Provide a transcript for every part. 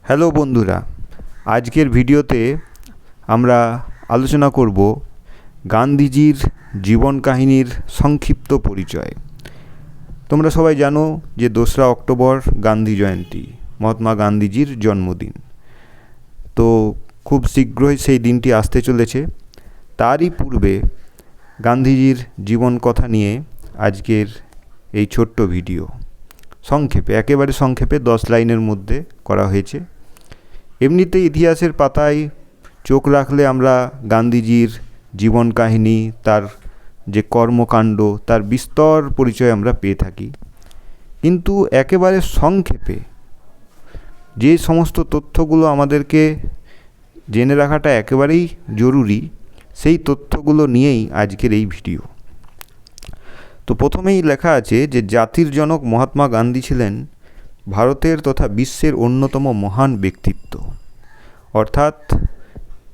Hello বন্ধুরা, আজকের ভিডিওতে আমরা আলোচনা করব গান্ধীজির জীবন কাহিনীর সংক্ষিপ্ত পরিচয়। তোমরা সবাই জানো যে 2রা অক্টোবর গান্ধী জয়ন্তী, মহাত্মা গান্ধীজির জন্মদিন। তো খুব শীঘ্রই সেই দিনটি আসতে চলেছে। তারই পূর্বে গান্ধীজির জীবন কথা নিয়ে আজকের এই ছোট্ট ভিডিও সংক্ষেপে, একেবারে সংক্ষেপে 10 লাইনের মধ্যে করা হয়েছে। এমনিতে ইতিহাসের পাতায় চোখ রাখলে আমরা গান্ধীজির জীবন কাহিনী, তার যে কর্মকাণ্ড, তার বিস্তর পরিচয় আমরা পেয়ে থাকি। কিন্তু একেবারে সংক্ষেপে যে সমস্ত তথ্যগুলো আমাদেরকে জেনে রাখাটা একেবারেই জরুরি, সেই তথ্যগুলো নিয়েই আজকের এই ভিডিও। তো প্রথমেই লেখা আছে যে জাতির জনক মহাত্মা গান্ধী ছিলেন ভারতের তথা বিশ্বের অন্যতম মহান ব্যক্তিত্ব। অর্থাৎ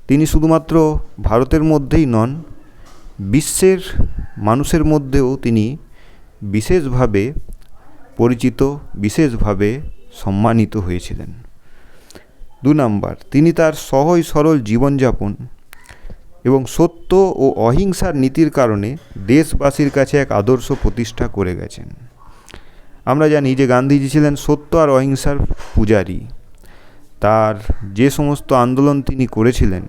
তিনি শুধুমাত্র ভারতের মধ্যেই নন, বিশ্বের মানুষের মধ্যেও তিনি বিশেষভাবে পরিচিত, বিশেষভাবে সম্মানিত হয়েছিলেন। 2 নাম্বার, তিনি তার সহজ সরল জীবনযাপন এবং সত্য ও অহিংসার নীতির কারণে দেশবাসীর কাছে এক আদর্শ প্রতিষ্ঠা করে গেছেন। আমরা জানি যে গান্ধীজি ছিলেন সত্য আর অহিংসার পূজারী। তার যে সমস্ত আন্দোলন তিনি করেছিলেন,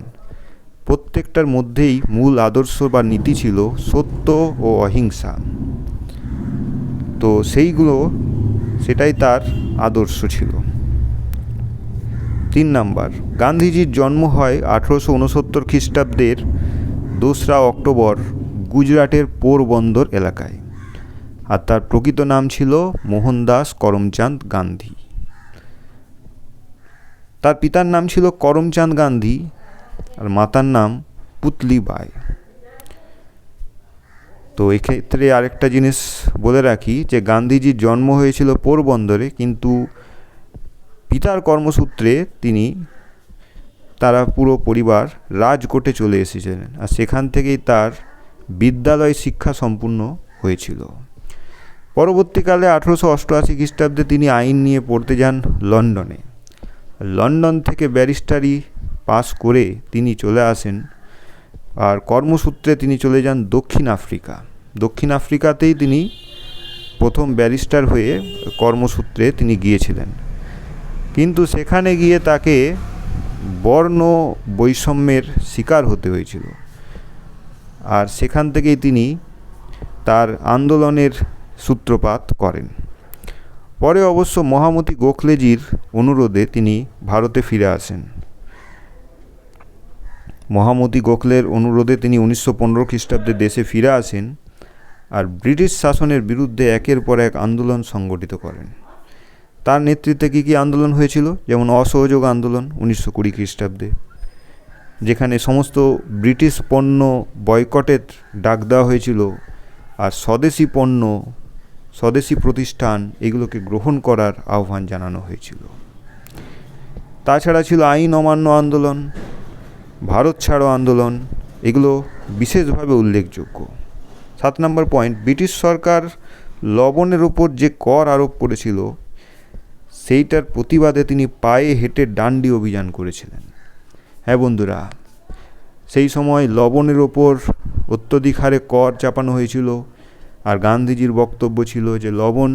প্রত্যেকটার মধ্যেই মূল আদর্শ বা নীতি ছিল সত্য ও অহিংসা। তো সেটাই তার আদর্শ ছিল। 3 নাম্বার, গান্ধীজির জন্ম হয় 1869 খ্রিস্টাব্দের 2রা অক্টোবর গুজরাটের পোরবন্দর এলাকায়, আর তার প্রকৃত নাম ছিল মোহনদাস করমচাঁদ গান্ধী। তার পিতার নাম ছিল করমচাঁদ গান্ধী আর মাতার নাম পুতলি বাই। তো এক্ষেত্রে আরেকটা জিনিস বলে রাখি যে গান্ধীজির জন্ম হয়েছিল পোরবন্দরে, কিন্তু পিতার কর্মসূত্রে তারা পুরো পরিবার রাজকোটে চলে এসেছিলেন, আর সেখান থেকেই তার বিদ্যালয় শিক্ষা সম্পূর্ণ হয়েছিল। পরবর্তীকালে 1888 খ্রিস্টাব্দে তিনি আইন নিয়ে পড়তে যান লন্ডনে। লন্ডন থেকে ব্যারিস্টারি পাস করে তিনি চলে আসেন, আর কর্মসূত্রে তিনি চলে যান দক্ষিণ আফ্রিকা। দক্ষিণ আফ্রিকাতেই তিনি প্রথম ব্যারিস্টার হয়ে কর্মসূত্রে তিনি গিয়েছিলেন। কিন্তু সেখানে গিয়ে তাকে বর্ণ বৈষম্যের শিকার হতে হয়েছিল, আর সেখান থেকেই তিনি তার আন্দোলনের সূত্রপাত করেন। পরে অবশ্য মহামতি গোখলেজির অনুরোধে তিনি ভারতে ফিরে আসেন। মহামতি গোখলের অনুরোধে তিনি 1915 খ্রিস্টাব্দে দেশে ফিরে আসেন, আর ব্রিটিশ শাসনের বিরুদ্ধে একের পর এক আন্দোলন সংগঠিত করেন। তার নেতৃত্বে কী আন্দোলন হয়েছিল, যেমন অসহযোগ আন্দোলন 1920 খ্রিস্টাব্দে, যেখানে সমস্ত ব্রিটিশ পণ্য বয়কটের ডাক দেওয়া হয়েছিল, আর স্বদেশি পণ্য, স্বদেশি প্রতিষ্ঠান এগুলোকে গ্রহণ করার আহ্বান জানানো হয়েছিল। তাছাড়া ছিল আইন অমান্য আন্দোলন, ভারত ছাড়ো আন্দোলন, এগুলো বিশেষভাবে উল্লেখযোগ্য। 7 নম্বর পয়েন্ট, ব্রিটিশ সরকার লবণের ওপর যে কর আরোপ করেছিল, সেইটার প্রতিবাদে তিনি পায়ে হেঁটে ডান্ডি অভিযান করেছিলেন। হ্যাঁ বন্ধুরা, সেই সময় লবণের ওপর অত্যধিক হারে কর চাপানো হয়েছিল, আর গান্ধীজির বক্তব্য ছিল যে লবণ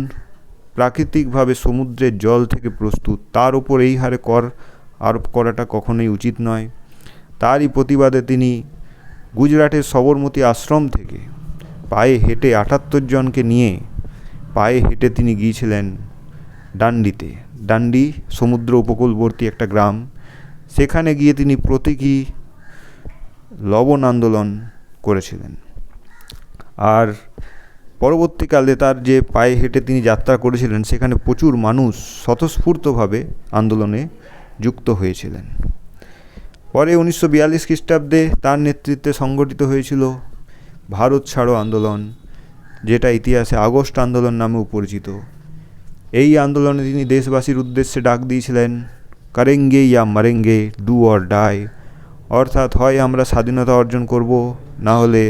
প্রাকৃতিকভাবে সমুদ্রের জল থেকে প্রস্তুত, তার ওপর এই হারে কর আরোপ করাটা কখনোই উচিত নয়। তারই প্রতিবাদে তিনি গুজরাটের সবরমতী আশ্রম থেকে পায়ে হেঁটে 78 জনকে নিয়ে পায়ে হেঁটে তিনি গিয়েছিলেন ডান্ডিতে। ডান্ডি সমুদ্র উপকূলবর্তী একটা গ্রাম, সেখানে গিয়ে তিনি প্রতীকী লবণ আন্দোলন করেছিলেন। আর পরবর্তীকালে তার যে পায়ে হেঁটে তিনি যাত্রা করেছিলেন, সেখানে প্রচুর মানুষ স্বতঃস্ফূর্তভাবে আন্দোলনে যুক্ত হয়েছিলেন। পরে 1942 খ্রিস্টাব্দে তার নেতৃত্বে সংগঠিত হয়েছিল ভারত ছাড়ো আন্দোলন, যেটা ইতিহাসে আগস্ট আন্দোলন নামেও পরিচিত। এই আন্দোলনে তিনি দেশবাসীর উদ্দেশ্যে ডাক দিয়েছিলেন করেঙ্গে ইয়া মরেঙ্গে, ডু অর ডাই, অর্থাৎ হয় আমরা স্বাধীনতা অর্জন করব, না হলে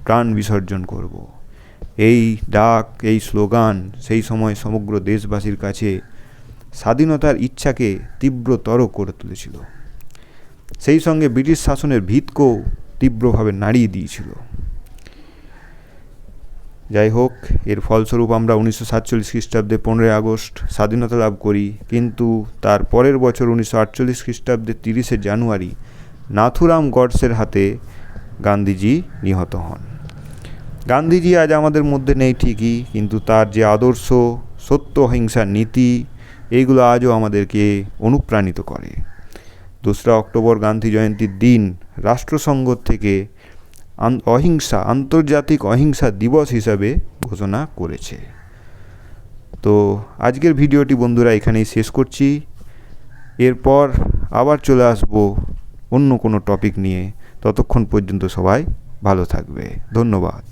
প্রাণ বিসর্জন করব। এই ডাক, এই স্লোগান সেই সময় সমগ্র দেশবাসীর কাছে স্বাধীনতার ইচ্ছাকে তীব্রতর করে তুলেছিল। সেই সঙ্গে ব্রিটিশ শাসনের ভিতকেও তীব্রভাবে নাড়িয়ে দিয়েছিল। যাই হোক, এর ফলস্বরূপ আমরা 1947 খ্রিস্টাব্দে 15 আগস্ট স্বাধীনতা লাভ করি, কিন্তু তার পরের বছর 1948 খ্রিস্টাব্দে 30 জানুয়ারি নাথুরাম গডসের হাতে গান্ধীজি নিহত হন। গান্ধীজি আজ আমাদের মধ্যে নেই ঠিকই, কিন্তু তার যে আদর্শ, সত্য অহিংসার নীতি, এইগুলো আজও আমাদেরকে অনুপ্রাণিত করে। 2 অক্টোবর গান্ধী জয়ন্তীর দিন রাষ্ট্রসংঘ থেকে আন্তর্জাতিক অহিংসা দিবস হিসাবে ঘোষণা করেছে। তো আজকের ভিডিওটি বন্ধুরা এখানেই শেষ করছি। এরপর আবার চলে আসব অন্য কোনো টপিক নিয়ে। ততক্ষণ পর্যন্ত সবাই ভালো থাকবে। ধন্যবাদ।